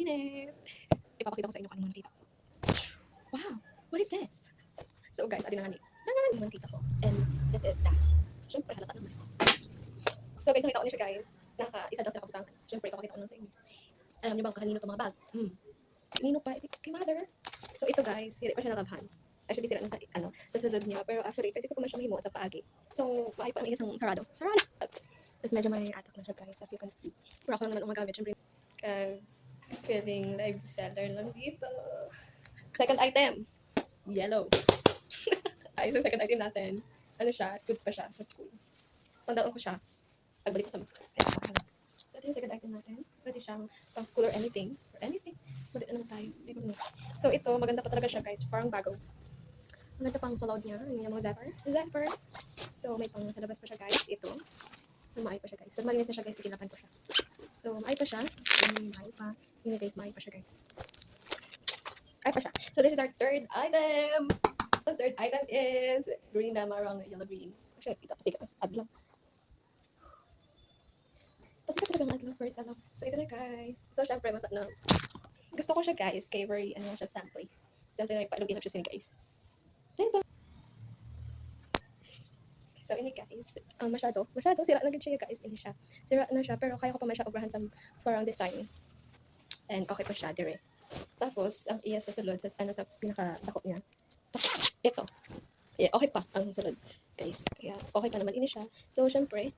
minute. Ipapakita ko sa inyo kung ano nakita. Wow, what is this? So guys, adi na nga ni. Nangalan naman kita ko. And this is Dax. Siyempre, halata naman. So guys, nakita ko niyo siya guys. Isa daw sa kabutangan. Siyempre, ipapakita ko lang sa inyo. Alam niyo bang kanino itong mga bag? Kanino pa? Ito kay mother. So ito guys, hindi pa siya nakabhan. Actually, sira na sa sunod niya. Pero actually, pwede ko pa man siya mahimuot sa paagi. So, maay pa ang isang sarado. Sarado! Tapos medyo may atak na siya guys, as you can see. Pero ako lang naman umagamit. Siyempre, feeling live seller lang dito. Second item, yellow. Ay, so second item natin, ano siya, goods pa siya sa school. Tandaan ko siya, pagbalik ko sa so, ito yung second item natin. Pwede siyang pang school or anything. Or anything. Pwede naman tayo. So, ito, maganda pa talaga siya guys. Parang bago. Maganda pang sa load niya. Yung mga zipper. So, may pang sa labas pa siya guys. Ito. Maay pa siya guys. So, malinis na siya guys. Ikinapan ko siya. So, maay pa siya. Maay pa. Yun na guys, maay pa siya guys. Ay pa siya. So, this is our third item. The third item is green na marang yellow green. Actually, ito pasikat ang adlaw. Pasikat talaga ang adlaw. First adlaw. So, ito na guys. So, syempre, gusto ko siya guys. Kaya very, siya sample. Sample na ipalugin siya sini guys. Diba? So, ini guys, masyado, sira na siya guys, ini siya. Sira na siya, pero kaya ko pa man siya obrahan sa parang design. And okay pa siya, dire. Tapos, ang iya sa sulod, sa pinaka-dako niya. Ito. Yeah, okay pa ang sulod, guys. Kaya, okay pa naman ini siya. So, syempre,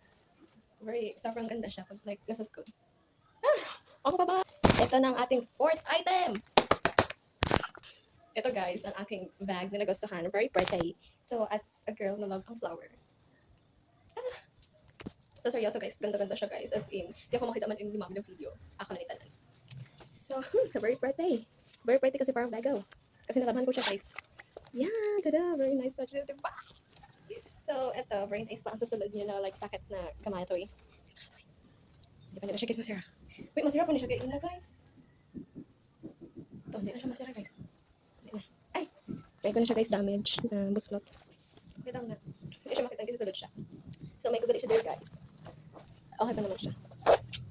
sobrang ganda siya pag like, nasa school. Okay pa ba? Ito na ang ating fourth item. Ito guys, ang aking bag na nagustuhan. Very pretty. So, as a girl na love ang flower. So, seryoso guys, ganda-ganda siya guys. As in, di ako makita man in mami ng video. Ako na itanan. So, very pretty. Very pretty kasi parang bago. Kasi nalaban ko siya guys. Yeah, tada! Very nice touch. Diba? So, ito, very nice pa ang susunod niya na like packet na kamatoy. Hindi pa nila siya guys masira. Wait, masira pa niya siya guys. Ito, hindi na siya masira guys. Hindi na. Ay! May ko na siya guys damage. Buslot. Wait lang na. Hindi siya makita kasi sulod siya. So, may gugulit siya there guys. Okay pa naman siya.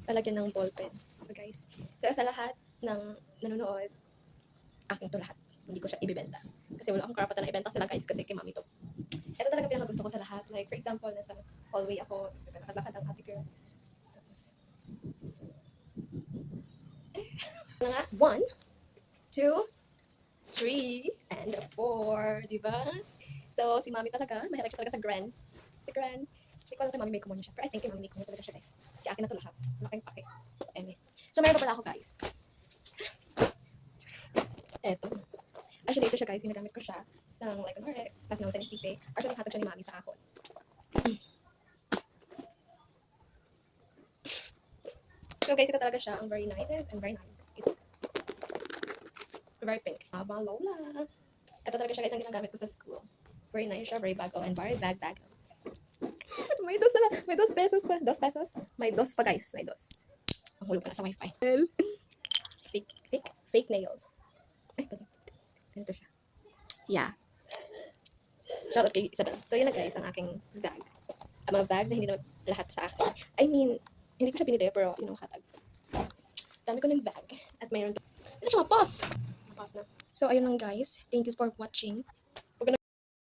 Palagyan ng ballpen. Okay guys. So, sa lahat ng nanonood, akin to lahat. Hindi ko siya ibibenta. Kasi wala akong karapatan na ibenta sila guys kasi kay mami to. Ito talaga pinakagusto ko sa lahat. Like, for example, nasa hallway ako. Tapos nakalakad ang ate girl. Tapos, nga, 1, 2, 3, and 4. Diba? So, si mami talaga, mahilig siya talaga sa Gran. Si Gran, hindi ko alam kay mami may kumo niya siya. Pero I think kay mami may kumo talaga siya guys. Kaya akin na to lahat. Malaking pake. So, meron pa pala ako guys. Eto. Actually, ito siya guys. Ginagamit ko siya sa like, pas na sa stipe. Actually, hatag siya ni mami sa akon. So guys, ito talaga siya. Ang very nice and very nice. Ito. Very pink. Abang Lola. Ito talaga siya guys ang ginagamit ko sa school. Very nice siya. Very bago and very bago. May 2 pesos pa. 2 pesos? May 2 pa guys. May 2. Ang hulog pala sa wifi. Fake nails. Ay, ganito siya. Yeah. Shoutout kay Isabel. So yun na guys ang aking bag. Ang mga bag na hindi naman lahat sa akin. I mean, hindi ko siya binili pero hatag. Dami ko ng bag. At mayroon pa. Ito siya, pause na. So ayun lang guys. Thank you for watching.